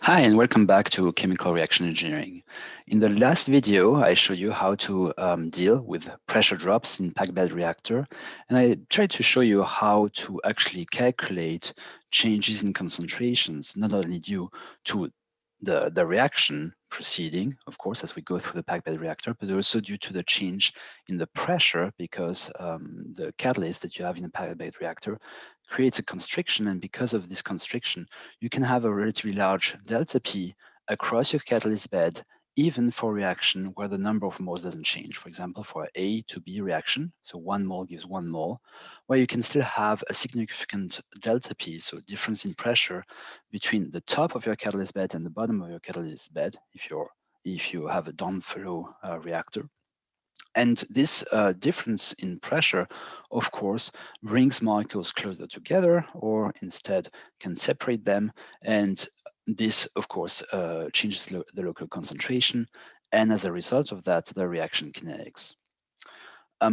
Hi, and welcome back to Chemical Reaction Engineering. In the last video, I showed you how to deal with pressure drops in packed bed reactor, and I tried to show you how to actually calculate changes in concentrations, not only due to the reaction proceeding, of course, as we go through the packed bed reactor, but also due to the change in the pressure because the catalyst that you have in a packed bed reactor creates a constriction, and because of this constriction, you can have a relatively large delta P across your catalyst bed, even for reaction where the number of moles doesn't change. For example, for A to B reaction, so 1 mole gives 1 mole, where you can still have a significant delta P, so difference in pressure between the top of your catalyst bed and the bottom of your catalyst bed if you have a downflow reactor. And this difference in pressure, of course, brings molecules closer together or instead can separate them. And this, of course, changes the local concentration. And as a result of that, the reaction kinetics.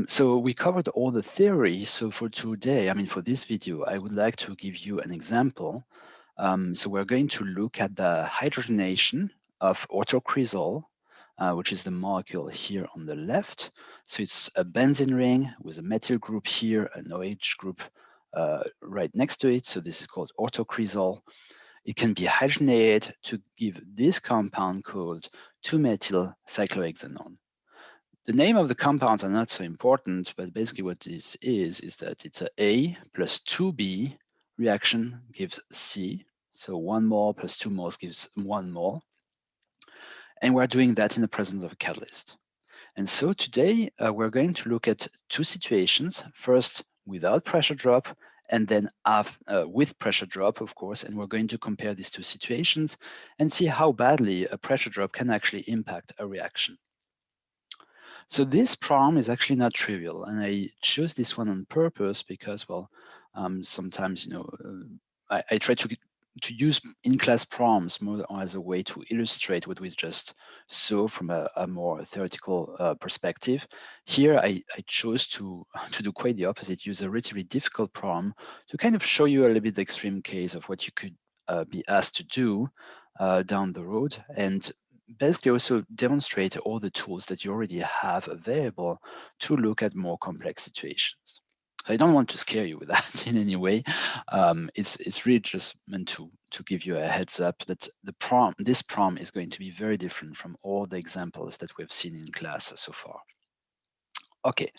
So we covered all the theory. So for today, for this video, I would like to give you an example. So we're going to look at the hydrogenation of orthocresol, which is the molecule here on the left. So it's a benzene ring with a methyl group here, an OH group right next to it. So this is called orthocresol. It can be hydrogenated to give this compound called 2-methyl cyclohexanone. The name of the compounds are not so important, but basically what this is that it's a A plus 2B reaction gives C. So 1 mole plus 2 moles gives 1 mole. And we're doing that in the presence of a catalyst. And so today we're going to look at two situations. First, without pressure drop, and then with pressure drop, of course. And we're going to compare these two situations and see how badly a pressure drop can actually impact a reaction. So this problem is actually not trivial, and I chose this one on purpose because, well, sometimes I try to use in-class problems more as a way to illustrate what we just saw from a more theoretical perspective. Here, I chose to do quite the opposite, use a relatively difficult problem to kind of show you a little bit the extreme case of what you could be asked to do down the road, and basically also demonstrate all the tools that you already have available to look at more complex situations. So I don't want to scare you with that in any way. It's really just meant to give you a heads up that this problem is going to be very different from all the examples that we've seen in class so far. Okay,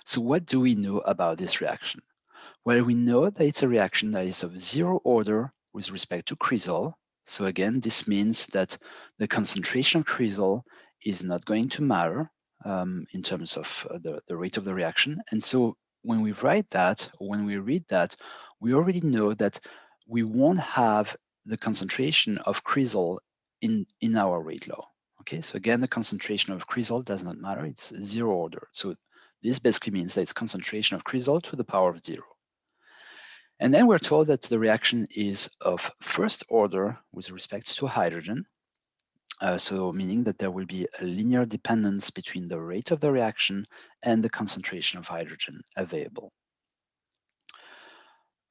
so what do we know about this reaction? Well, we know that it's a reaction that is of zero order with respect to cresol. So again, this means that the concentration of cresol is not going to matter in terms of the rate of the reaction. And so when we write that, or when we read that, we already know that we won't have the concentration of cresol in our rate law. Okay, so again, the concentration of cresol does not matter. It's zero order. So this basically means that it's concentration of cresol to the power of 0. And then we're told that the reaction is of first order with respect to hydrogen. So meaning that there will be a linear dependence between the rate of the reaction and the concentration of hydrogen available.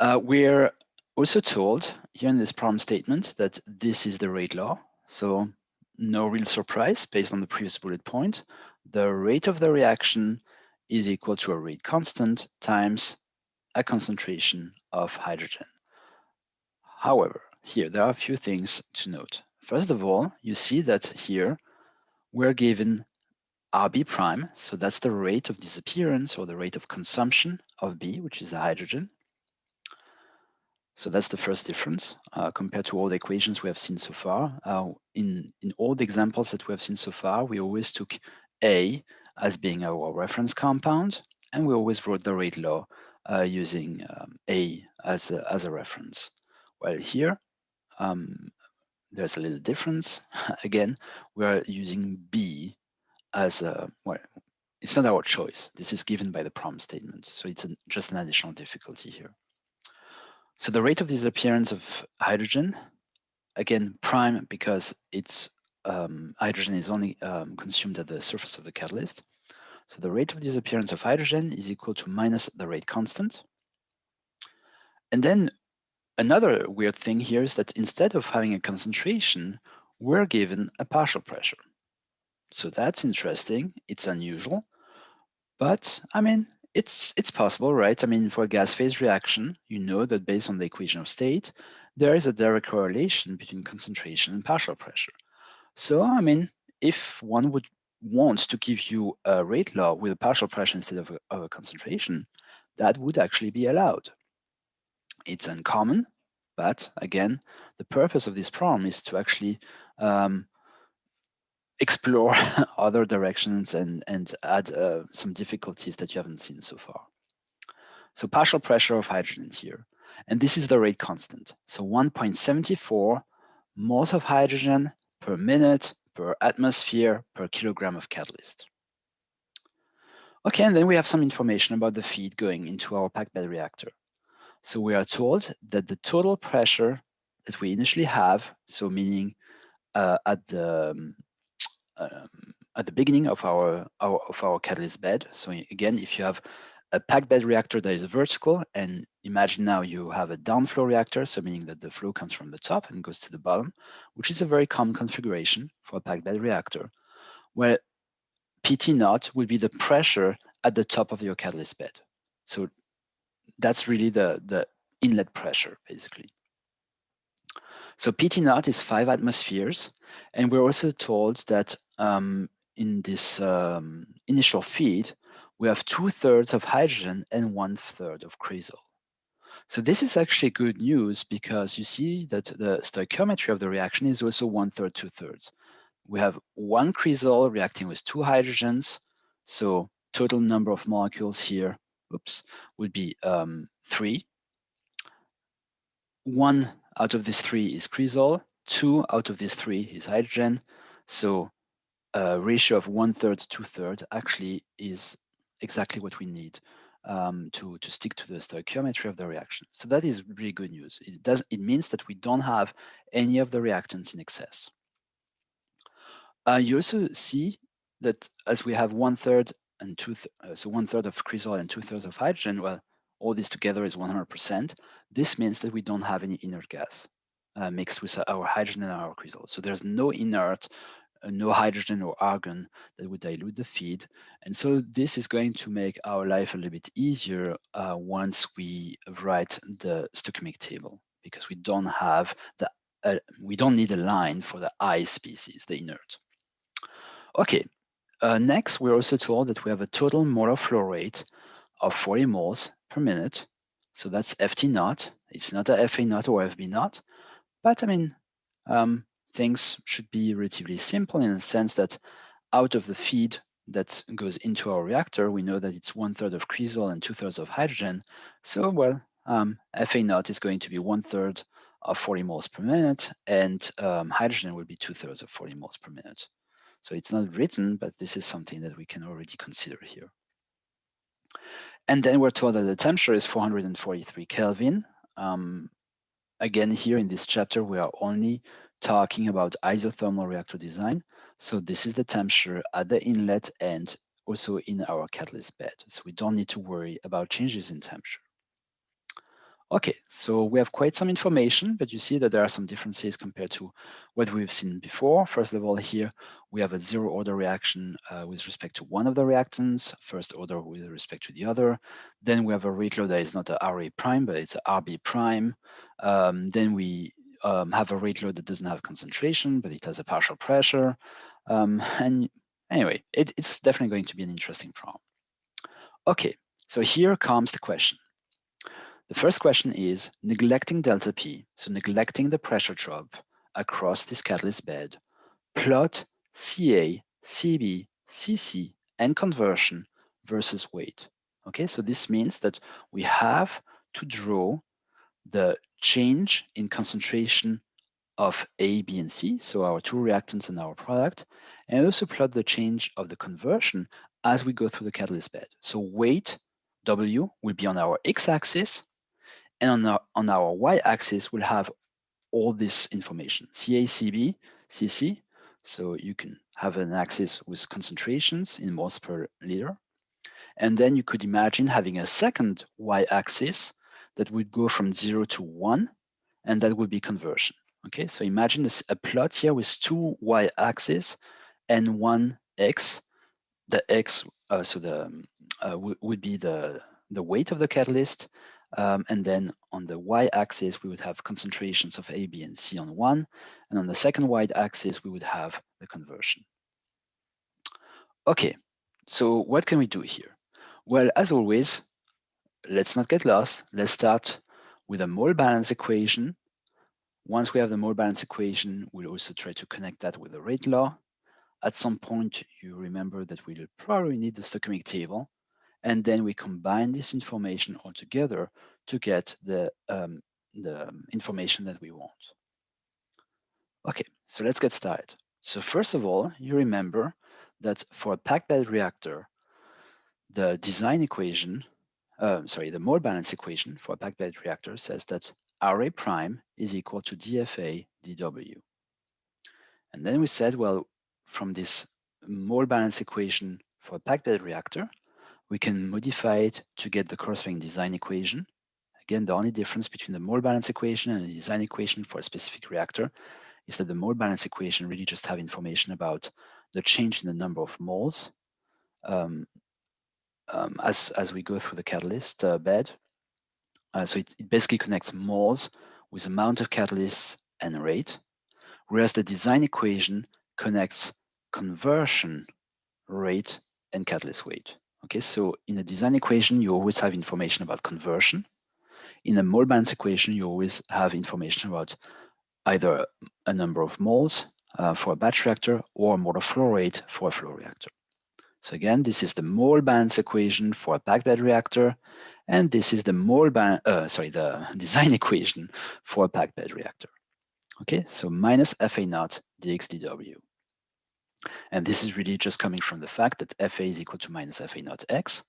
We're also told here in this problem statement that this is the rate law. So no real surprise based on the previous bullet point. The rate of the reaction is equal to a rate constant times a concentration of hydrogen. However, here there are a few things to note. First of all, you see that here we're given Rb prime, so that's the rate of disappearance or the rate of consumption of B, which is the hydrogen. So that's the first difference compared to all the equations we have seen so far. In all the examples that we have seen so far, we always took A as being our reference compound, and we always wrote the rate law using A as a reference. Well, here there's a little difference. Again, we're using B as a, well, it's not our choice. This is given by the problem statement. So it's just an additional difficulty here. So the rate of disappearance of hydrogen, again, prime because it's hydrogen is only consumed at the surface of the catalyst. So the rate of disappearance of hydrogen is equal to minus the rate constant. And then another weird thing here is that instead of having a concentration, we're given a partial pressure. So that's interesting. It's unusual, but I mean, it's possible, right? I mean, for a gas phase reaction, you know that based on the equation of state, there is a direct correlation between concentration and partial pressure. So, I mean, if one would want to give you a rate law with a partial pressure instead of a concentration, that would actually be allowed. It's uncommon, but again, the purpose of this problem is to actually explore other directions and add some difficulties that you haven't seen so far. So partial pressure of hydrogen here. And this is the rate constant. So 1.74 moles of hydrogen per minute per atmosphere per kilogram of catalyst. Okay, and then we have some information about the feed going into our packed bed reactor. So we are told that the total pressure that we initially have, so meaning at the beginning of our catalyst bed. So again, if you have a packed bed reactor that is vertical, and imagine now you have a downflow reactor, so meaning that the flow comes from the top and goes to the bottom, which is a very common configuration for a packed bed reactor, where PT naught will be the pressure at the top of your catalyst bed. So that's really the inlet pressure, basically. So PT naught is 5 atmospheres, and we're also told that in this initial feed, we have 2/3 of hydrogen and 1/3 of cresol. So this is actually good news because you see that the stoichiometry of the reaction is also 1/3, 2/3. We have one cresol reacting with 2 hydrogens, so total number of molecules here, would be 3. 1 out of these 3 is cresol, 2 out of these 3 is hydrogen. So a ratio of 1/3, 2/3 actually is exactly what we need to stick to the stoichiometry of the reaction. So that is really good news. It means that we don't have any of the reactants in excess. You also see that as we have 1/3 and 2/3, so 1/3 of cresol and 2/3 of hydrogen, well, all this together is 100%. This means that we don't have any inert gas mixed with our hydrogen and our cresol. So there's no inert, no hydrogen or argon that would dilute the feed. And so this is going to make our life a little bit easier once we write the stoichiometric table, because we don't have we don't need a line for the I species, the inert. Okay, next we're also told that we have a total molar flow rate of 40 moles per minute. So that's FT naught. It's not a FA naught or FB naught, but I mean, things should be relatively simple in the sense that out of the feed that goes into our reactor, we know that it's 1/3 of cresol and 2/3 of hydrogen. So, well, FA naught is going to be 1/3 of 40 moles per minute, and hydrogen will be 2/3 of 40 moles per minute. So it's not written, but this is something that we can already consider here. And then we're told that the temperature is 443 Kelvin. Again, here in this chapter, we are only talking about isothermal reactor design. So this is the temperature at the inlet and also in our catalyst bed. So we don't need to worry about changes in temperature. Okay, so we have quite some information, but you see that there are some differences compared to what we've seen before. First of all, here we have a zero order reaction with respect to one of the reactants, first order with respect to the other. Then we have a rate law that is not a RA prime, but it's a RB prime. Then we have a rate law that doesn't have concentration, but it has a partial pressure. And anyway, it's definitely going to be an interesting problem. Okay, so here comes the question. The first question is, neglecting delta P, so neglecting the pressure drop across this catalyst bed, plot Ca, Cb, Cc, and conversion versus weight. Okay, so this means that we have to draw the change in concentration of A, B, and C, so our two reactants and our product, and also plot the change of the conversion as we go through the catalyst bed. So weight, W, will be on our x-axis, and on our y-axis, we'll have all this information, Ca, Cb, Cc. So you can have an axis with concentrations in moles per liter. And then you could imagine having a second y-axis that would go from 0 to 1. and that would be conversion. Okay, so imagine this, a plot here with two y-axes and one x. The x, would be the weight of the catalyst, and then on the y-axis we would have concentrations of A, B, and C on one, and on the second y-axis we would have the conversion. Okay, so what can we do here? Well, as always, let's not get lost. Let's start with a mole balance equation. Once we have the mole balance equation, we'll also try to connect that with the rate law. At some point, you remember that we'll probably need the stoichiometric table, and then we combine this information all together to get the information that we want. Okay, so let's get started. So first of all, you remember that for a packed bed reactor, the design equation, the mole balance equation for a packed bed reactor says that RA prime is equal to DFA dW. And then we said, well, from this mole balance equation for a packed bed reactor, we can modify it to get the corresponding design equation. Again, the only difference between the mole balance equation and the design equation for a specific reactor is that the mole balance equation really just have information about the change in the number of moles as we go through the catalyst bed. So it basically connects moles with amount of catalysts and rate, whereas the design equation connects conversion rate and catalyst weight. Okay, so in a design equation, you always have information about conversion. In a mole balance equation, you always have information about either a number of moles for a batch reactor or molar flow rate for a flow reactor. So again, this is the mole balance equation for a packed bed reactor, and this is the the design equation for a packed bed reactor. Okay, so minus FA naught dx dW. And this is really just coming from the fact that FA is equal to minus FA naught x.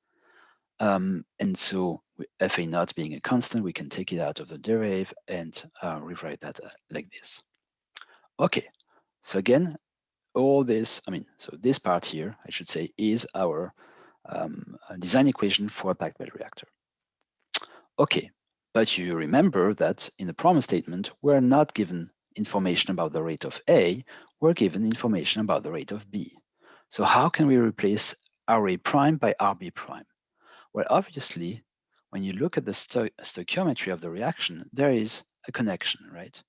And so FA naught being a constant, we can take it out of the derivative and rewrite that like this. Okay, so again, all this, so this part here, I should say, is our design equation for a packed bed reactor. Okay, but you remember that in the problem statement, we're not given information about the rate of A, we're given information about the rate of B. So how can we replace RA prime by RB prime? Well, obviously, when you look at the stoichiometry of the reaction, there is a connection, right?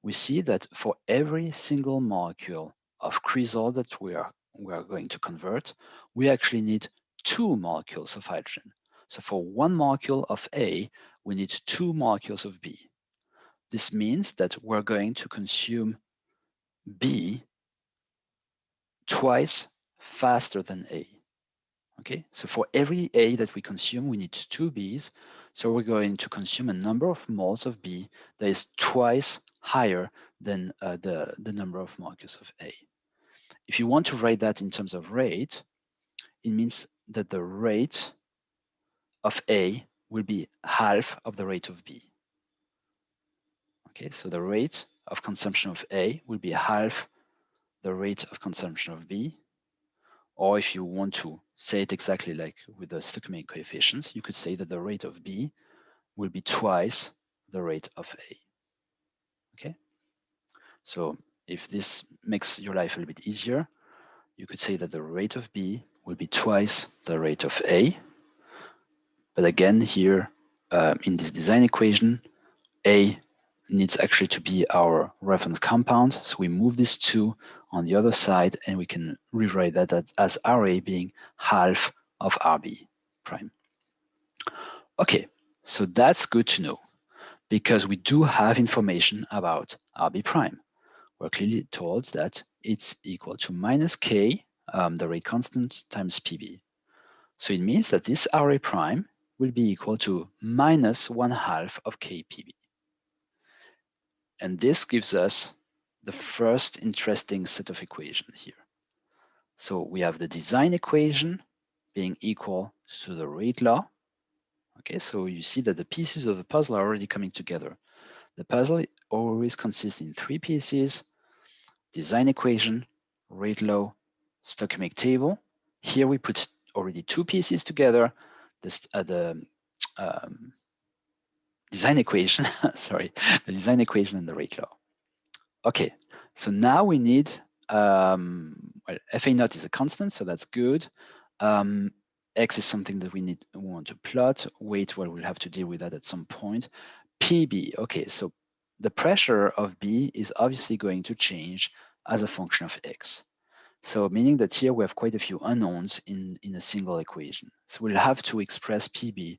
We see that for every single molecule of cresol that we are going to convert, we actually need 2 molecules of hydrogen. So for 1 molecule of A, we need 2 molecules of B. This means that we're going to consume B twice faster than A. Okay, so for every A that we consume, we need 2 Bs. So we're going to consume a number of moles of B that is twice higher than the number of molecules of A. If you want to write that in terms of rate, it means that the rate of A will be half of the rate of B. Okay, so the rate of consumption of A will be half the rate of consumption of B. Or if you want to say it exactly like with the stoichiometric coefficients, you could say that the rate of B will be twice the rate of A. Okay? So if this makes your life a little bit easier, you could say that the rate of B will be twice the rate of A. But again, here in this design equation, A needs actually to be our reference compound. So we move these 2 on the other side, and we can rewrite that as RA being half of RB prime. Okay, so that's good to know, because we do have information about RB prime. We're clearly told that it's equal to minus K, the rate constant, times PB. So it means that this RA prime will be equal to minus 1/2 of KPB. And this gives us the first interesting set of equations here. So we have the design equation being equal to the rate law. Okay, so you see that the pieces of the puzzle are already coming together. The puzzle always consists in 3 pieces: design equation, rate law, stoichiometric table. Here we put already 2 pieces together. The design equation, sorry, the design equation and the rate law. Okay, so now we need, well, FA naught is a constant, so that's good. X is something that we want to plot. Weight, well, we'll have to deal with that at some point. PB, okay, so the pressure of B is obviously going to change as a function of X. So meaning that here we have quite a few unknowns in a single equation. So we'll have to express PB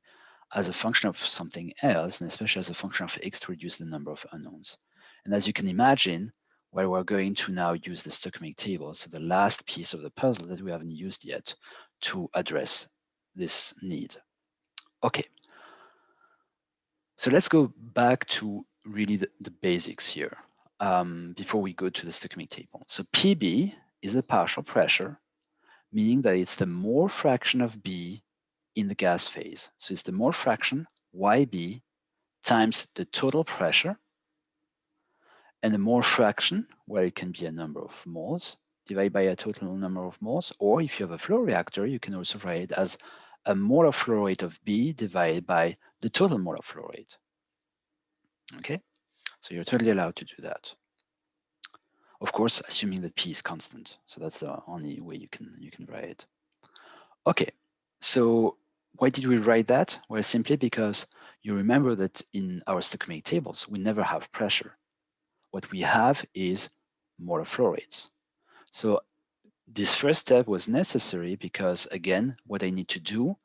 as a function of something else, and especially as a function of X to reduce the number of unknowns. And as you can imagine, well, we're going to now use the stoichiometric table, so the last piece of the puzzle that we haven't used yet to address this need. Okay, so let's go back to really the basics here before we go to the stoichiometric table. So PB is a partial pressure, meaning that it's the mole fraction of B in the gas phase. So it's the mole fraction, YB, times the total pressure, and the mole fraction, where it can be a number of moles, divided by a total number of moles, or if you have a flow reactor, you can also write it as a molar flow rate of B divided by the total molar flow rate. Okay, so you're totally allowed to do that. Of course, assuming that P is constant. So that's the only way you can write it. Okay, so why did we write that? Well, simply because you remember that in our stoichiometric tables, we never have pressure. What we have is molar flow rates. So this first step was necessary because, again, what I need to do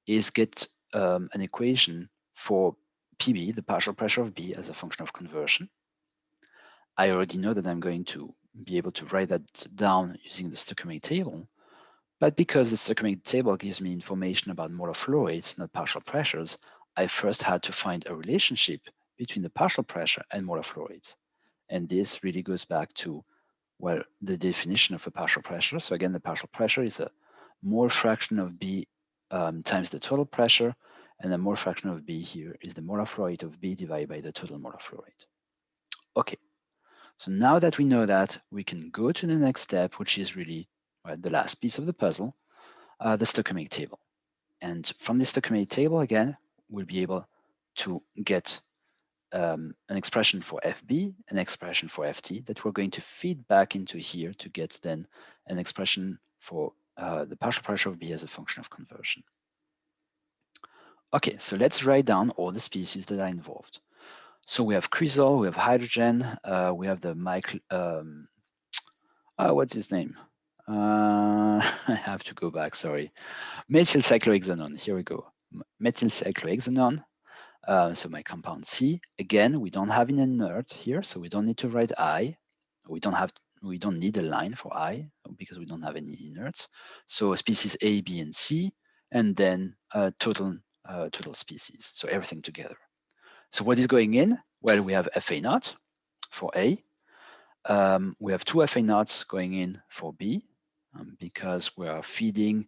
is get an equation for PB, the partial pressure of B, as a function of conversion. I already know that I'm going to be able to write that down using the stoichiometric table. But because the stoichiometric table gives me information about molar flow rates, not partial pressures, I first had to find a relationship between the partial pressure and molar flow rates. And this really goes back to, well, the definition of a partial pressure. So again, the partial pressure is a mole fraction of B times the total pressure, and the mole fraction of B here is the molar flow rate of B divided by the total molar flow rate. Okay, so now that we know that, we can go to the next step, which is really the last piece of the puzzle, the stoichiometric table. And from this stoichiometric table, again, we'll be able to get an expression for FB, an expression for FT that we're going to feed back into here to get then an expression for the partial pressure of B as a function of conversion. Okay, so let's write down all the species that are involved. So we have cresol, we have hydrogen, we have the what's his name? I have to go back, sorry. Methyl cyclohexanone, here we go. Methyl cyclohexanone, so my compound C. Again, we don't have an inert here, so we don't need to write I. We don't need a line for I because we don't have any inerts. So species A, B, and C, and then total species, so everything together. So what is going in? Well, we have FA naught for A. We have two FA naughts going in for B because we are feeding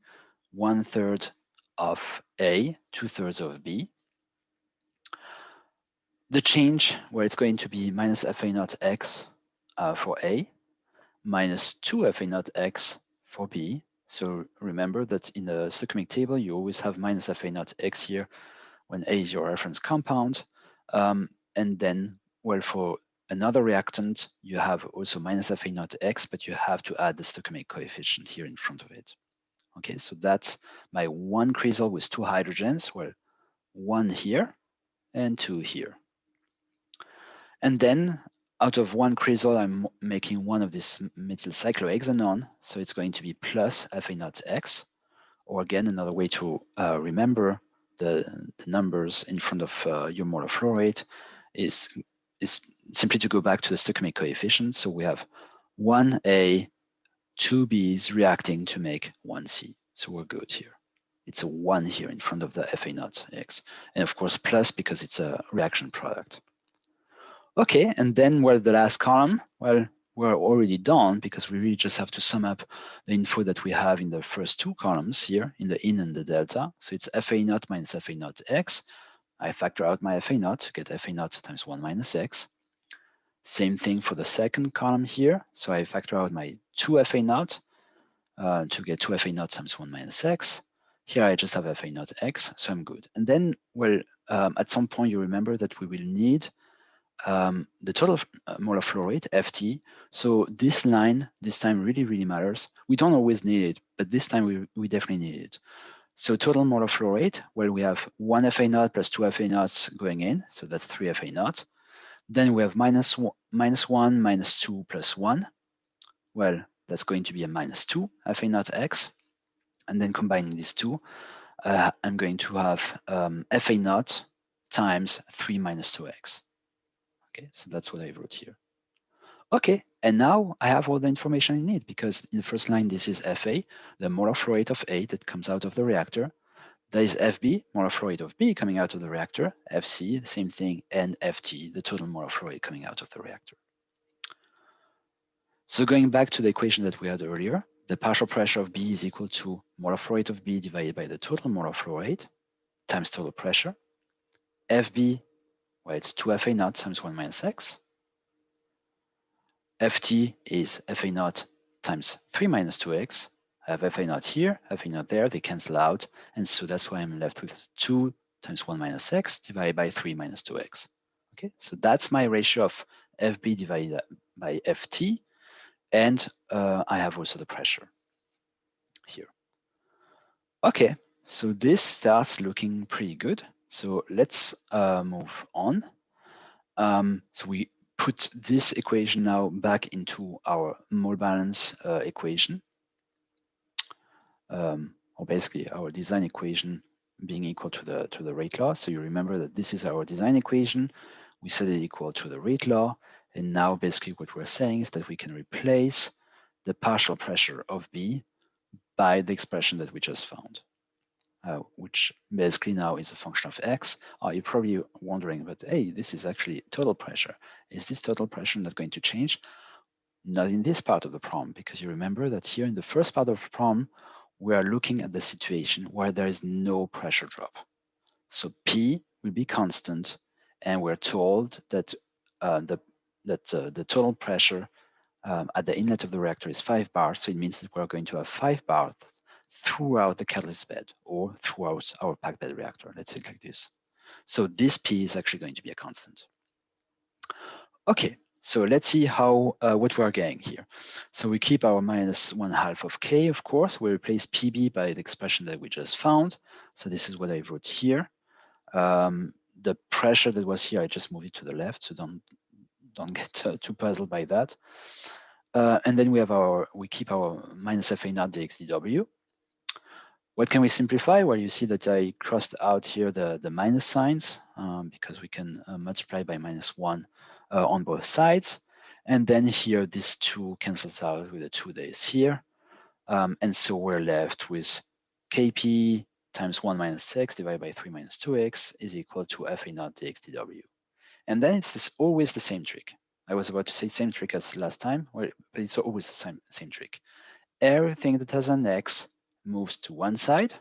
1/3 of A, 2/3 of B. The change where it's going to be minus FA naught X for A, minus 2 FA naught X for B. So remember that in the stoichiometric table, you always have minus FA naught X here when A is your reference compound. And then, well, for another reactant, you have also minus FA naught X, but you have to add the stoichiometric coefficient here in front of it. Okay, so that's my one cresol with two hydrogens, well, one here and two here. And then out of one cresol, I'm making one of this methyl cyclohexanone, so it's going to be plus FA naught X, or again, another way to remember the numbers in front of your molar flow rate is simply to go back to the stoichiometric coefficient. So we have 1A, 2 B's reacting to make 1C. So we're good here. It's a 1 here in front of the FA naught X. And of course, plus because it's a reaction product. Okay, and then the last column, well, we're already done because we really just have to sum up the info that we have in the first two columns here in the in and the delta. So it's FA naught minus FA naught X. I factor out my FA naught to get FA naught times 1 minus X. Same thing for the second column here. So I factor out my 2 FA naught to get 2 FA naught times 1 minus X. Here I just have FA naught X, so I'm good. And then, well, at some point you remember that we will need the total molar flow rate, FT. So this line, this time really matters. We don't always need it, but this time we definitely need it. So total molar flow rate, well, we have 1 FA naught plus 2 FA naughts going in, so that's 3 FA naught. Then we have minus 1, minus 2 plus 1. Well, that's going to be a minus 2 FA naught X. And then combining these two, I'm going to have FA naught times 3 minus 2X. Okay, so that's what I wrote here. Okay, and now I have all the information I need because in the first line, this is FA, the molar flow rate of A that comes out of the reactor. That is FB, molar flow rate of B coming out of the reactor, FC, the same thing, and FT, the total molar flow rate coming out of the reactor. So going back to the equation that we had earlier, the partial pressure of B is equal to molar flow rate of B divided by the total molar flow rate times total pressure. FB, well, it's 2 FA naught times 1 minus X. FT is FA naught times 3 minus 2X. I have FA naught here, FA naught there, they cancel out. And so that's why I'm left with 2 times 1 minus X divided by 3 minus 2X. Okay, so that's my ratio of FB divided by FT. And I have also the pressure here. Okay, so this starts looking pretty good. So let's move on. So we put this equation now back into our mole balance equation, or basically our design equation being equal to the rate law. So you remember that this is our design equation. We set it equal to the rate law. And now basically what we're saying is that we can replace the partial pressure of B by the expression that we just found, which basically now is a function of X. You're probably wondering, but hey, this is actually total pressure. Is this total pressure not going to change? Not in this part of the problem, because you remember that here in the first part of the problem, we are looking at the situation where there is no pressure drop. So P will be constant, and we're told that the total pressure at the inlet of the reactor is 5 bars. So it means that we're going to have 5 bars throughout the catalyst bed or throughout our packed bed reactor. Let's say it like this. So this P is actually going to be a constant. Okay, so let's see how what we're getting here. So we keep our minus 1/2 of K, of course. We replace PB by the expression that we just found. So this is what I wrote here. The pressure that was here, I just moved it to the left, so don't get too puzzled by that. And then we keep our minus FA naught dx dw. What can we simplify? Well, you see that I crossed out here the minus signs because we can multiply by -1 on both sides. And then here, this 2 cancels out with the 2 days here. And so we're left with Kp times 1 minus x divided by 3 minus 2x is equal to FA naught dx dw. And then it's always the same trick. I was about to say same trick as last time, but it's always the same trick. Everything that has an x moves to one side,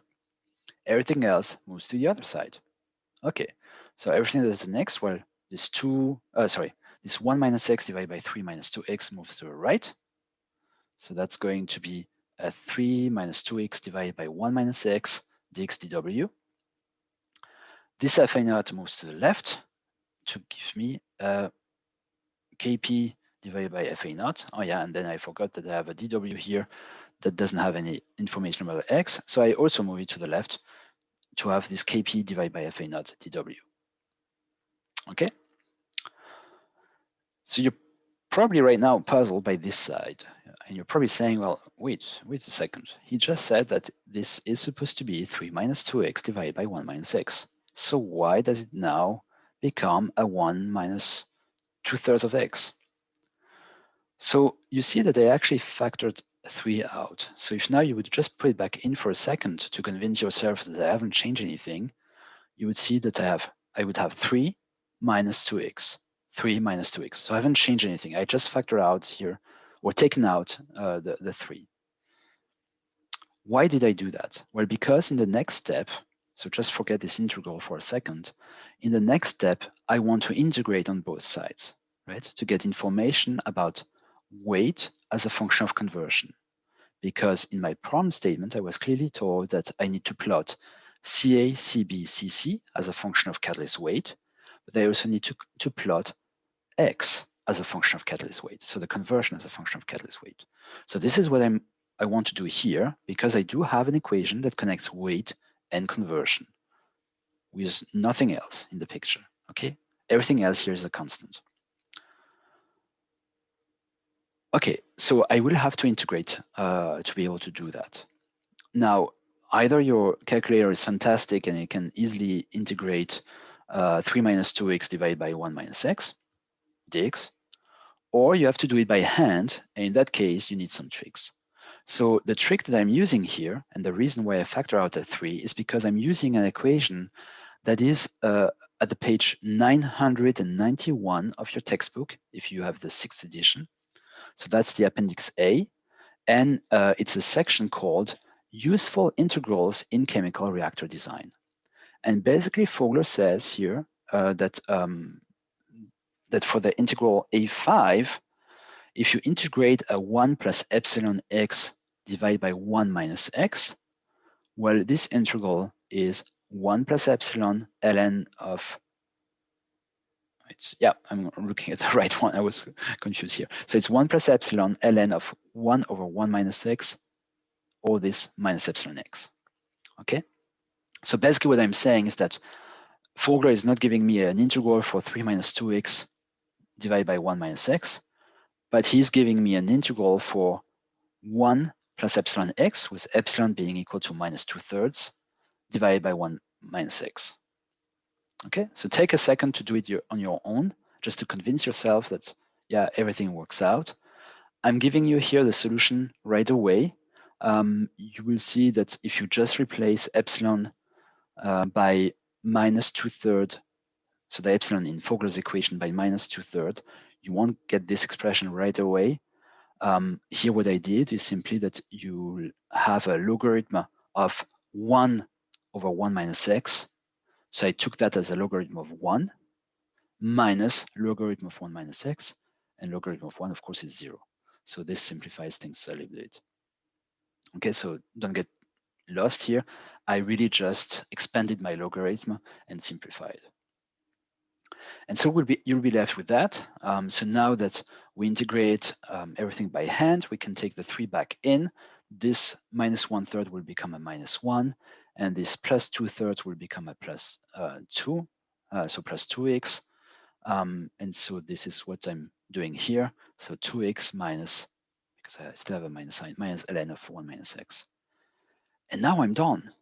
everything else moves to the other side. Okay, so everything that has an x, well, this 1 minus x divided by 3 minus 2x moves to the right. So that's going to be a 3 minus 2x divided by 1 minus x dx dw. This FA naught moves to the left to give me Kp divided by FA naught. Oh yeah, and then I forgot that I have a dw here that doesn't have any information about x. So I also move it to the left to have this Kp divided by FA naught dw. Okay? So you're probably right now puzzled by this side. And you're probably saying, well, wait a second. He just said that this is supposed to be 3 minus 2x divided by 1 minus x. So why does it now become a 1 minus 2/3 of x? So you see that I actually factored 3 out. So if now you would just put it back in for a second to convince yourself that I haven't changed anything, you would see that I would have 3 minus 2x. 3 minus 2x. So I haven't changed anything. I just factor out here, or taken out the 3. Why did I do that? Well, because in the next step, so just forget this integral for a second. In the next step, I want to integrate on both sides, right? To get information about weight as a function of conversion. Because in my problem statement, I was clearly told that I need to plot Ca, Cb, Cc as a function of catalyst weight, but I also need to plot X as a function of catalyst weight, so the conversion as a function of catalyst weight. So this is what I want to do here, because I do have an equation that connects weight and conversion with nothing else in the picture, okay? Everything else here is a constant. Okay, so I will have to integrate to be able to do that. Now, either your calculator is fantastic and it can easily integrate 3 minus 2x divided by 1 minus x dx, or you have to do it by hand, and in that case, you need some tricks. So the trick that I'm using here, and the reason why I factor out a 3, is because I'm using an equation that is at the page 991 of your textbook, if you have the 6th edition. So that's the Appendix A, and it's a section called Useful Integrals in Chemical Reactor Design. And basically, Fogler says here that for the integral A5, if you integrate a 1 plus epsilon x divided by 1 minus x, well, this integral is 1 plus epsilon ln of, yeah, I'm looking at the right one. I was confused here. So it's 1 plus epsilon ln of 1 over 1 minus x, all this minus epsilon x, okay? So basically what I'm saying is that Fogler is not giving me an integral for 3 minus 2x divided by 1 minus x, but he's giving me an integral for 1 plus epsilon x, with epsilon being equal to minus 2/3 divided by 1 minus x. Okay, so take a second to do it on your own, just to convince yourself that, yeah, everything works out. I'm giving you here the solution right away. You will see that if you just replace epsilon by minus 2/3, so the epsilon in Fogler's equation by minus 2/3, you won't get this expression right away. Here what I did is simply that you have a logarithm of 1 over 1 minus x. So I took that as a logarithm of 1 minus logarithm of 1 minus x, and logarithm of 1, of course, is 0. So this simplifies things a little bit. Okay, so don't get lost here. I really just expanded my logarithm and simplified. And so you'll be left with that. So now that we integrate everything by hand, we can take the 3 back in. This minus 1/3 will become a minus 1, and this plus 2/3 will become a plus 2, so plus 2x. And so this is what I'm doing here. So 2x minus, because I still have a minus sign, minus ln of 1 minus x. And now I'm done.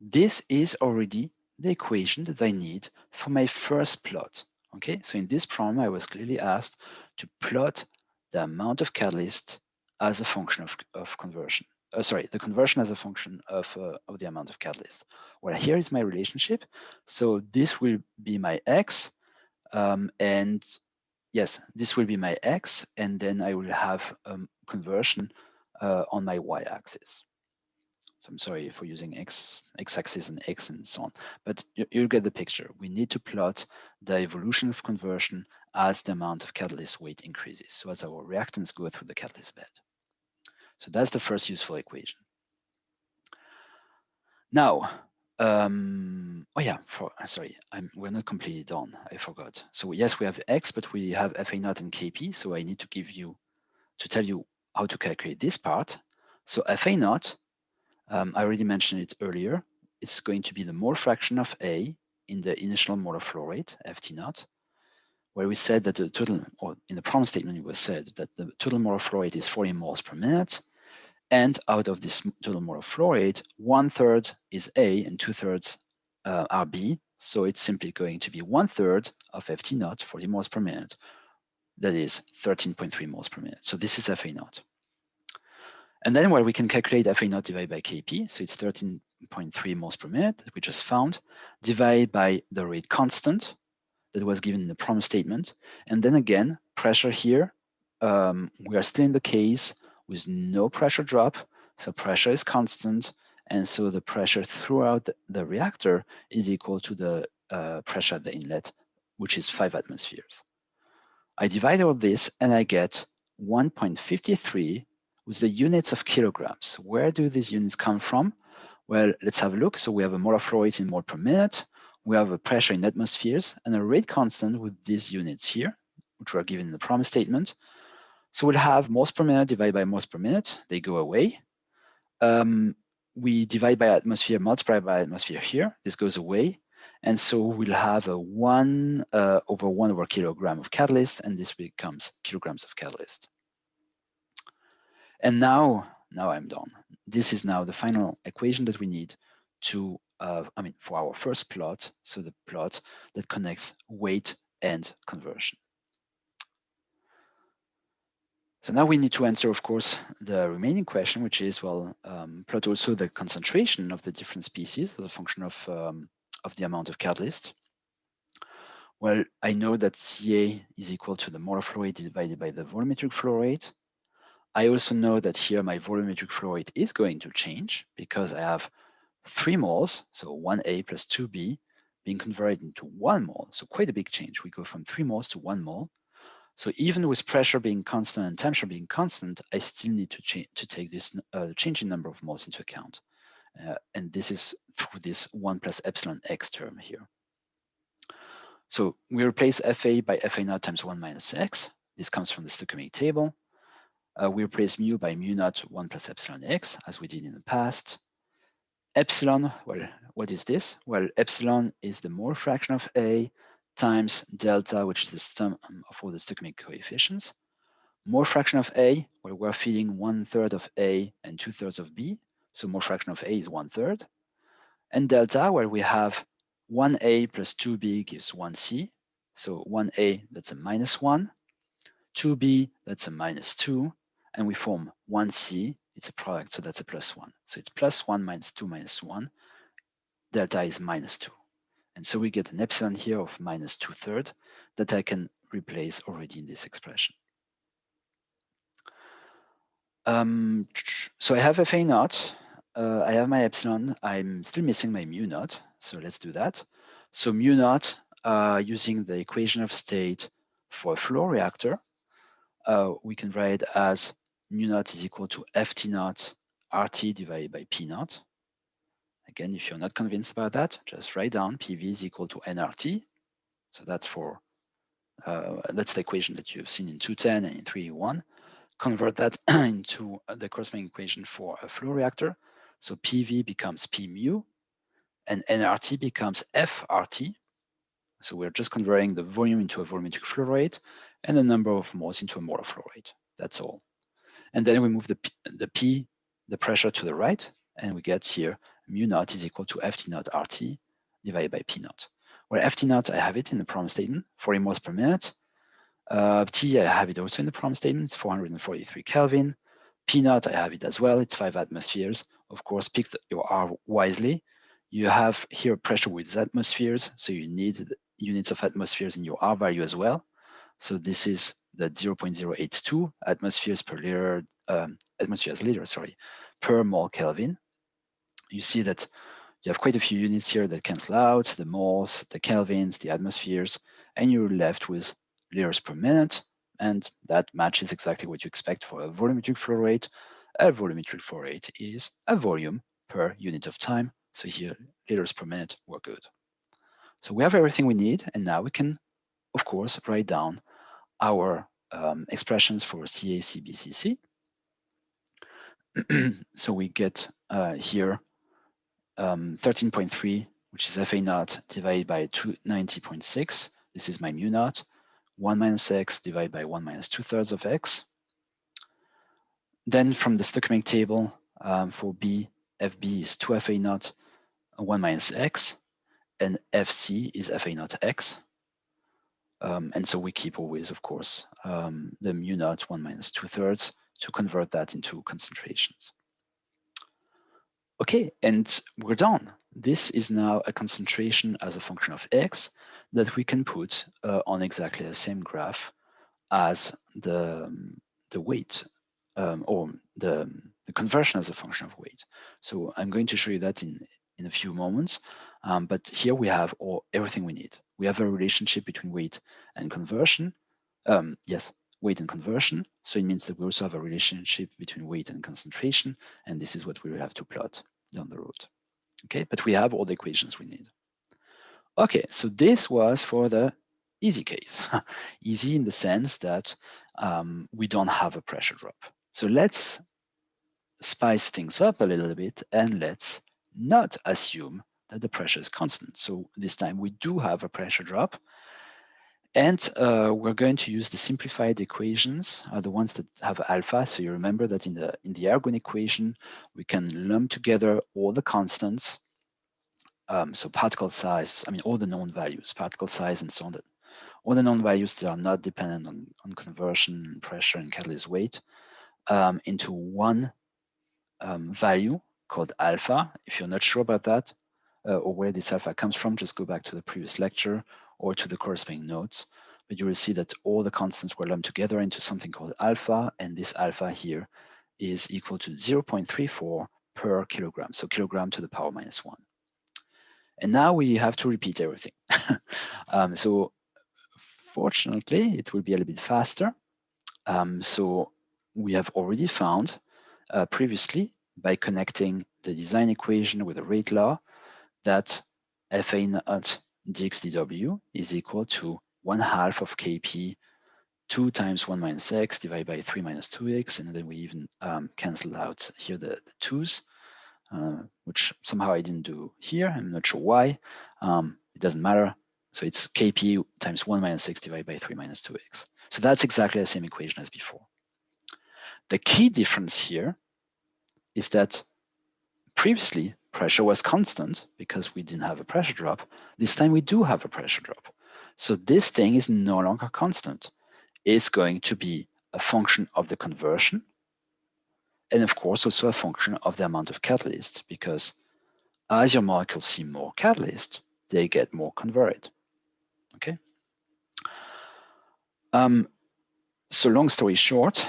This is already the equation that I need for my first plot. Okay, so in this problem, I was clearly asked to plot the amount of catalyst as a function of conversion. Sorry, the conversion as a function of the amount of catalyst. Well, here is my relationship. So this will be my x, and yes, this will be my x, and then I will have conversion on my y-axis. So I'm sorry for using x-axis and x and so on, but you'll get the picture. We need to plot the evolution of conversion as the amount of catalyst weight increases, so as our reactants go through the catalyst bed. So that's the first useful equation. Now, oh yeah, sorry, we're not completely done. I forgot. So yes, we have x, but we have FA0 and Kp. So I need to tell you how to calculate this part. So FA0, I already mentioned it earlier. It's going to be the mole fraction of A in the initial molar flow rate, FT0, where we said that the total, or in the problem statement, it was said that the total molar flow rate is 40 moles per minute. And out of this total molar flow rate, 1/3 is A and 2/3 are B. So it's simply going to be 1/3 of FT0, 40 moles per minute. That is 13.3 moles per minute. So this is FA0. And then we can calculate FA0 divided by Kp. So it's 13.3 moles per minute that we just found, divided by the rate constant that was given in the problem statement. And then again, pressure here, we are still in the case with no pressure drop. So pressure is constant. And so the pressure throughout the reactor is equal to the pressure at the inlet, which is 5 atmospheres. I divide all this and I get 1.53 with the units of kilograms. Where do these units come from? Well, let's have a look. So we have a molar flow rate in mole per minute. We have a pressure in atmospheres and a rate constant with these units here, which were given in the problem statement. So we'll have moles per minute divided by moles per minute. They go away. We divide by atmosphere, multiply by atmosphere here. This goes away. And so we'll have a 1 over kilogram of catalyst, and this becomes kilograms of catalyst. And now I'm done. This is now the final equation that we need to, for our first plot, so the plot that connects weight and conversion. So now we need to answer, of course, the remaining question, which is, well, plot also the concentration of the different species as a function of the amount of catalyst. Well, I know that Ca is equal to the molar flow rate divided by the volumetric flow rate. I also know that here my volumetric flow rate is going to change because I have 3 moles, so 1A plus 2B, being converted into 1 mole. So quite a big change. We go from 3 moles to 1 mole. So even with pressure being constant and temperature being constant, I still need to take this change in number of moles into account. And this is through this 1 plus epsilon x term here. So we replace Fa by Fa naught times 1 minus x. This comes from the stoichiometric table. We replace mu by mu naught 1 plus epsilon x, as we did in the past. Epsilon, well, what is this? Well, epsilon is the mole fraction of A times delta, which is the sum of all the stoichiometric coefficients. Mole fraction of A, well, we're feeding 1/3 of A and 2/3 of B. So mole fraction of A is 1/3. And delta, where we have 1A plus 2B gives 1C. So 1A, that's a -1. 2B, that's a -2. And we form 1C, it's a product, so that's a +1. So it's +1 minus 2 minus 1. Delta is -2. And so we get an epsilon here of -2/3 that I can replace already in this expression. So I have Fa naught, I have my epsilon, I'm still missing my mu naught, so let's do that. So mu naught, using the equation of state for a flow reactor, we can write as mu naught is equal to Ft naught RT divided by P naught. Again, if you're not convinced about that, just write down PV is equal to nRT. So that's for that's the equation that you've seen in 210 and in 381. Convert that into the corresponding equation for a flow reactor. So PV becomes P mu, and nRT becomes FRT. So we're just converting the volume into a volumetric flow rate and the number of moles into a molar flow rate. That's all. And then we move the pressure to the right, and we get here mu naught is equal to Ft naught RT divided by P naught. Where Ft naught, I have it in the problem statement, 40 moles per minute. T, I have it also in the problem statement, it's 443 Kelvin. P naught, I have it as well, it's 5 atmospheres. Of course, pick your R wisely. You have here pressure with atmospheres, so you need units of atmospheres in your R value as well. So this is the 0.082 atmospheres per liter, per mole Kelvin. You see that you have quite a few units here that cancel out, the moles, the kelvins, the atmospheres, and you're left with liters per minute, and that matches exactly what you expect for a volumetric flow rate. A volumetric flow rate is a volume per unit of time, so here liters per minute were good. So we have everything we need, and now we can, of course, write down our expressions for Ca, Cb, Cc. So we get here 13.3, which is Fa naught divided by 290.6. This is my mu naught. 1 minus x divided by 1 minus 2/3 of x. Then from the stoichiometric table for B, Fb is 2 Fa naught 1 minus x, and Fc is Fa naught x. And so we keep always, of course, the mu naught 1 minus 2/3 to convert that into concentrations. Okay, and we're done. This is now a concentration as a function of x that we can put on exactly the same graph as the weight or the conversion as a function of weight. So I'm going to show you that in a few moments. But here we have everything we need. We have a relationship between weight and conversion. Yes, weight and conversion. So it means that we also have a relationship between weight and concentration. And this is what we will have to plot down the road. Okay, but we have all the equations we need. Okay, so this was for the easy case. Easy in the sense that we don't have a pressure drop. So let's spice things up a little bit and let's not assume that the pressure is constant. So this time we do have a pressure drop, and we're going to use the simplified equations, the ones that have alpha. So you remember that in the Ergun equation, we can lump together all the constants. So particle size, I mean, all the known values, particle size and so on, all the known values that are not dependent on conversion, pressure, and catalyst weight into one value called alpha. If you're not sure about that or where this alpha comes from, just go back to the previous lecture or to the corresponding notes. But you will see that all the constants were lumped together into something called alpha, and this alpha here is equal to 0.34 per kilogram, so kilogram to the power minus 1. And now we have to repeat everything. So fortunately, it will be a little bit faster. So we have already found previously, by connecting the design equation with the rate law, that FA naught dx/dw is equal to 1/2 of Kp 2 times 1 minus x divided by 3 minus 2x, and then we even cancel out here the 2's, which somehow I didn't do here. I'm not sure why. It doesn't matter. So it's Kp times 1 minus x divided by 3 minus 2x. So that's exactly the same equation as before. The key difference here is that previously pressure was constant because we didn't have a pressure drop. This time we do have a pressure drop. So this thing is no longer constant. It's going to be a function of the conversion, and of course also a function of the amount of catalyst, because as your molecules see more catalyst, they get more converted. Okay. So long story short,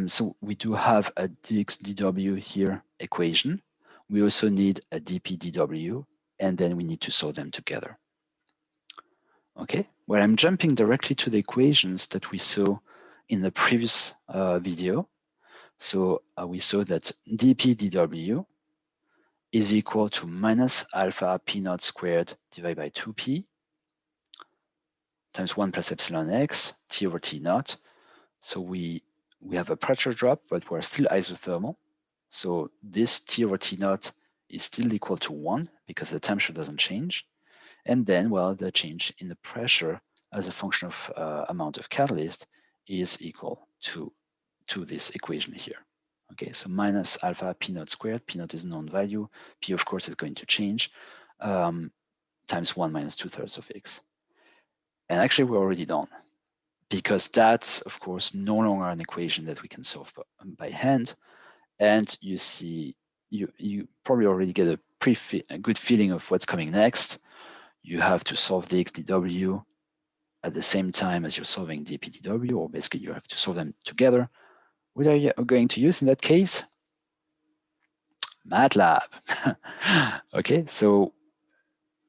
so we do have a dx/dw here equation. We also need a dp/dw, and then we need to solve them together. Okay, well, I'm jumping directly to the equations that we saw in the previous video. So we saw that dp/dw is equal to minus alpha p naught squared divided by 2p times 1 plus epsilon x t over t naught. So we have a pressure drop, but we're still isothermal. So this T over T naught is still equal to 1 because the temperature doesn't change. And then, well, the change in the pressure as a function of amount of catalyst is equal to this equation here. Okay, so minus alpha P naught squared. P naught is a known value. P, of course, is going to change times 1 minus 2/3 of x. And actually, we're already done, because that's, of course, no longer an equation that we can solve by hand. And you see, you probably already get a good feeling of what's coming next. You have to solve dx/dw at the same time as you're solving dp/dw, or basically you have to solve them together. What are you going to use in that case? MATLAB. Okay, so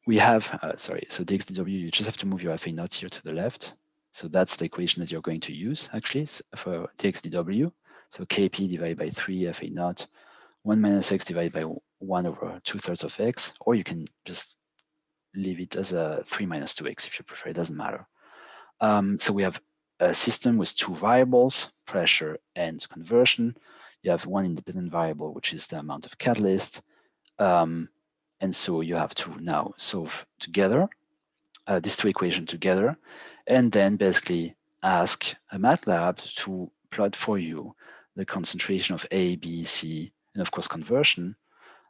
we have, so dx/dw, you just have to move your FA naught here to the left. So that's the equation that you're going to use, actually, for dx/dw. So Kp divided by 3 FA naught, 1 minus x divided by 1 over 2/3 of x, or you can just leave it as a 3 minus 2x if you prefer, it doesn't matter. So we have a system with two variables, pressure and conversion. You have one independent variable, which is the amount of catalyst. And so you have to now solve together, these two equations together, and then basically ask a MATLAB to plot for you the concentration of A, B, C, and of course conversion.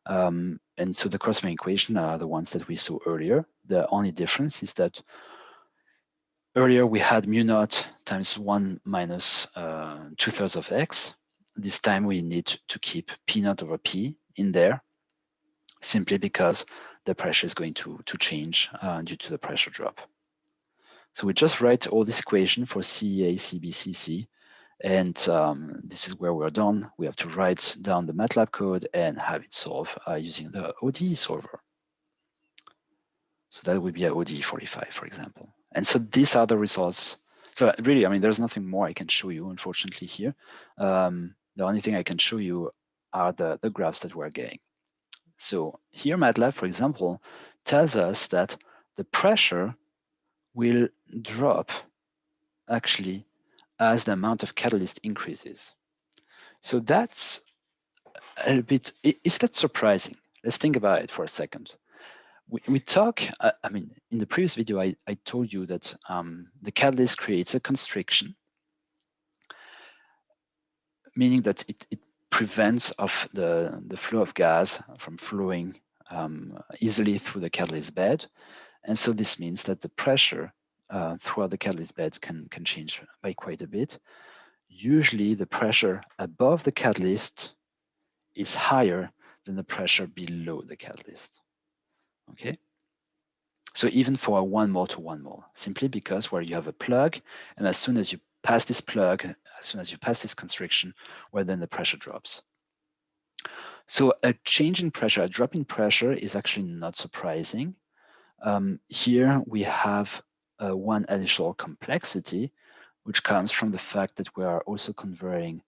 And so the corresponding equations are the ones that we saw earlier. The only difference is that earlier we had mu naught times 1 minus 2/3 of x. This time we need to keep P naught over P in there, simply because the pressure is going to change due to the pressure drop. So we just write all this equation for CEA, CB, CC, and this is where we're done. We have to write down the MATLAB code and have it solve using the ODE solver. So that would be a ODE 45, for example. And so these are the results. So really, I mean, there's nothing more I can show you, unfortunately, here. The only thing I can show you are the graphs that we're getting. So here MATLAB, for example, tells us that the pressure will drop actually as the amount of catalyst increases. So that's a bit, is that surprising? Let's think about it for a second. We talk, I mean, in the previous video, I told you that the catalyst creates a constriction, meaning that it prevents of the flow of gas from flowing easily through the catalyst bed. And so this means that the pressure throughout the catalyst bed can change by quite a bit. Usually the pressure above the catalyst is higher than the pressure below the catalyst. Okay. So even for a 1 mole to 1 mole, simply because where you have a plug, and as soon as you pass this plug, as soon as you pass this constriction, well, then the pressure drops. So a change in pressure, a drop in pressure is actually not surprising. Here we have one additional complexity, which comes from the fact that we are also converting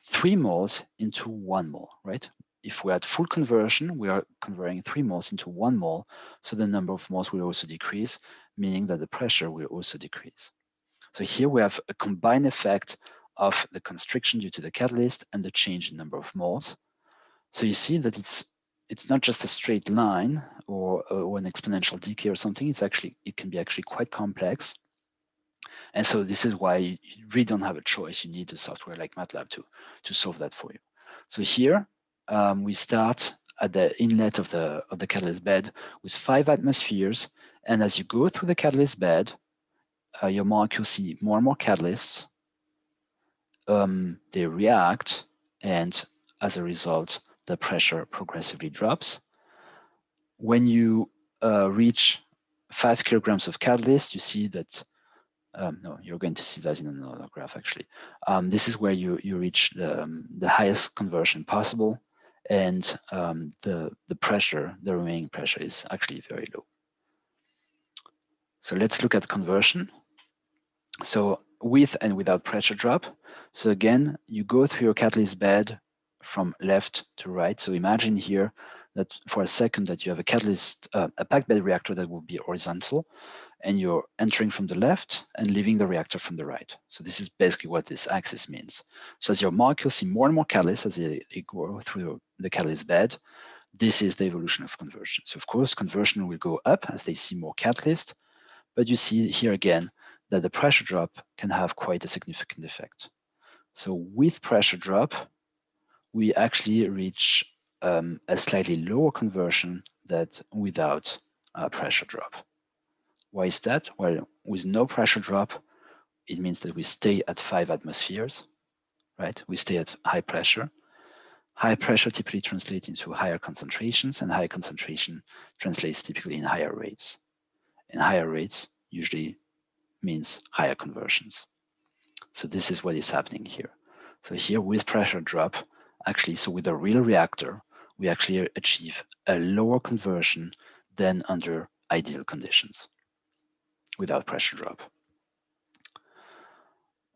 3 moles into 1 mole, right? If we're at full conversion, we are converting 3 moles into 1 mole, so the number of moles will also decrease, meaning that the pressure will also decrease. So here we have a combined effect of the constriction due to the catalyst and the change in number of moles. So you see that it's not just a straight line or an exponential decay or something. It can be actually quite complex. And so this is why you really don't have a choice. You need a software like MATLAB to solve that for you. So here we start at the inlet of the catalyst bed with 5 atmospheres. And as you go through the catalyst bed, your molecules see more and more catalysts. They react, and as a result, the pressure progressively drops. When you reach 5 kilograms of catalyst, you see that no, you're going to see that in another graph, actually. This is where you reach the highest conversion possible, and the pressure, the remaining pressure, is actually very low. So let's look at conversion. So with and without pressure drop. So again, you go through your catalyst bed from left to right. So imagine here that for a second that you have a catalyst, a packed bed reactor that will be horizontal, and you're entering from the left and leaving the reactor from the right. So this is basically what this axis means. So as your molecules see more and more catalysts as they go through the catalyst bed, this is the evolution of conversion. So of course, conversion will go up as they see more catalyst, but you see here again that the pressure drop can have quite a significant effect. So with pressure drop, we actually reach a slightly lower conversion than without pressure drop. Why is that? Well, with no pressure drop, it means that we stay at 5 atmospheres, right? We stay at high pressure. High pressure typically translates into higher concentrations, and higher concentration translates typically in higher rates. And higher rates usually means higher conversions. So this is what is happening here. So here with pressure drop, actually, so with a real reactor, we actually achieve a lower conversion than under ideal conditions without pressure drop.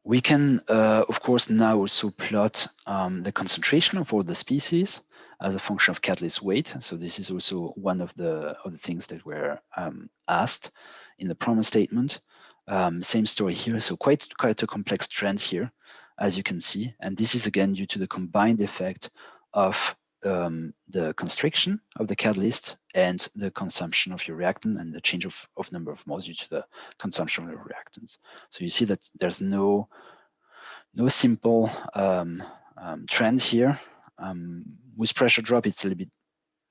We can, of course, now also plot the concentration of all the species as a function of catalyst weight. So this is also one of the things that were asked in the problem statement. Same story here. So quite a complex trend here, as you can see. And this is again due to the combined effect of the constriction of the catalyst and the consumption of your reactant and the change of number of moles due to the consumption of your reactants. So you see that there's no simple trend here. With pressure drop, it's a little bit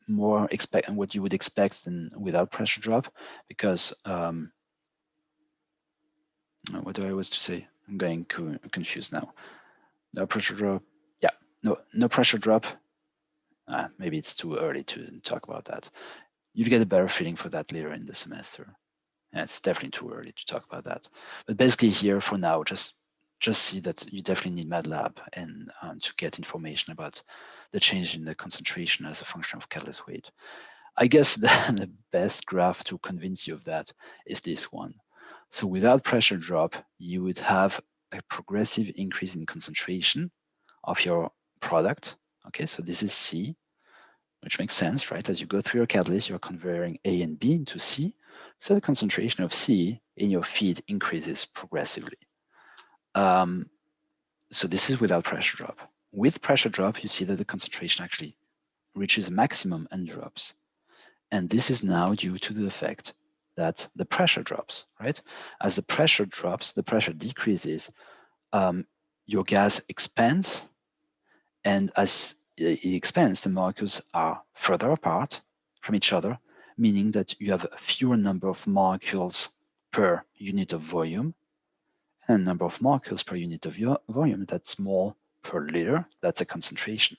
more what you would expect than without pressure drop, because what do I was to say? I'm getting confused now. No pressure drop. Yeah, no pressure drop. Maybe it's too early to talk about that. You'll get a better feeling for that later in the semester. Yeah, it's definitely too early to talk about that. But basically here for now, just see that you definitely need MATLAB and to get information about the change in the concentration as a function of catalyst weight. I guess the best graph to convince you of that is this one. So without pressure drop, you would have a progressive increase in concentration of your product. Okay, so this is C. which makes sense, right? As you go through your catalyst, you're converting A and B into C, so the concentration of C in your feed increases progressively. So this is without pressure drop. With pressure drop, you see that the concentration actually reaches a maximum and drops. And this is now due to the effect that the pressure drops, right? As the pressure drops, the pressure decreases, your gas expands, and as it expands, the molecules are further apart from each other, meaning that you have a fewer number of molecules per unit of volume, and a number of molecules per unit of volume that's more per liter. That's a concentration,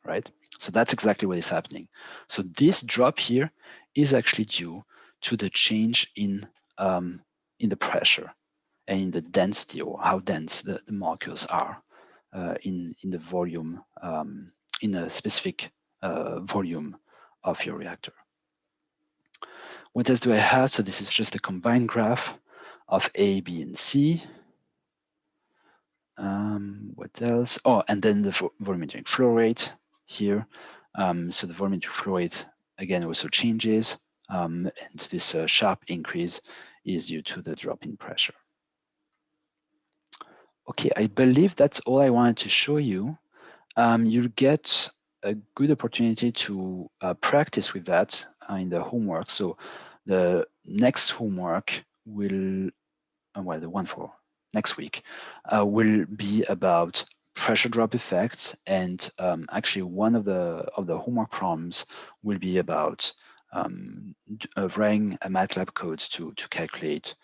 right? So that's exactly what is happening. So this drop here is actually due to the change in the pressure and in the density, or how dense the molecules are in the volume, in a specific volume of your reactor. What else do I have? So this is just a combined graph of A, B, and C. What else? Oh, and then the volumetric flow rate here. So the volumetric flow rate, again, also changes. And this sharp increase is due to the drop in pressure. Okay, I believe that's all I wanted to show you. You'll get a good opportunity to practice with that in the homework. So the next homework will, well, the one for next week, will be about pressure drop effects. And actually one of the homework problems will be about writing a MATLAB code to calculate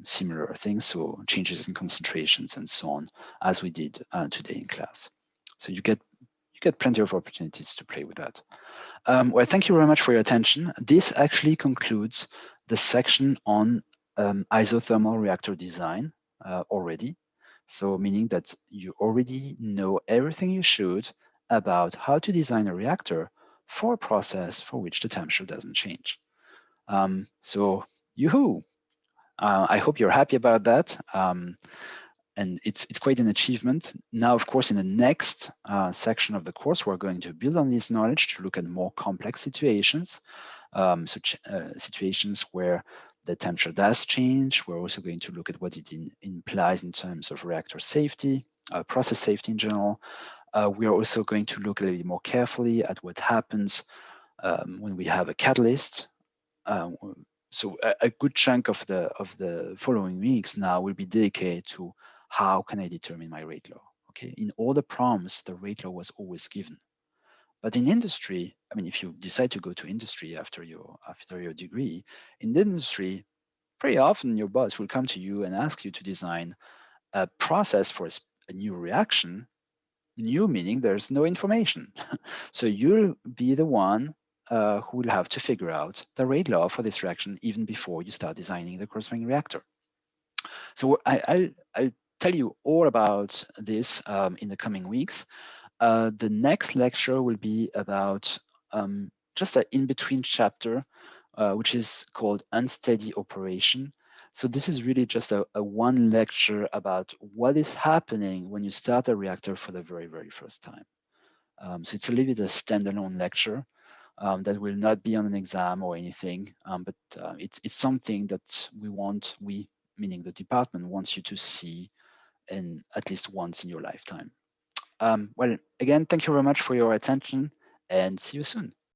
similar things, so changes in concentrations and so on, as we did today in class. So you get plenty of opportunities to play with that. Well, thank you very much for your attention. This actually concludes the section on isothermal reactor design already. So meaning that you already know everything you should about how to design a reactor for a process for which the temperature doesn't change. So, yoo-hoo! I hope you're happy about that. And it's quite an achievement. Now, of course, in the next section of the course, we're going to build on this knowledge to look at more complex situations, situations where the temperature does change. We're also going to look at what it implies in terms of reactor safety, process safety in general. We are also going to look a little bit more carefully at what happens when we have a catalyst. So a good chunk of the following weeks now will be dedicated to how can I determine my rate law. Okay, in all the problems, the rate law was always given. But in industry, I mean, if you decide to go to industry after your degree, in the industry, pretty often your boss will come to you and ask you to design a process for a new reaction. New meaning there's no information. So you'll be the one who will have to figure out the rate law for this reaction even before you start designing the corresponding reactor. So I'll tell you all about this in the coming weeks. The next lecture will be about just an in-between chapter, which is called Unsteady Operation. So this is really just a one lecture about what is happening when you start a reactor for the very, very first time. So it's a little bit a standalone lecture that will not be on an exam or anything, but it's something that we, meaning the department, wants you to see in at least once in your lifetime. Well, again, thank you very much for your attention and see you soon.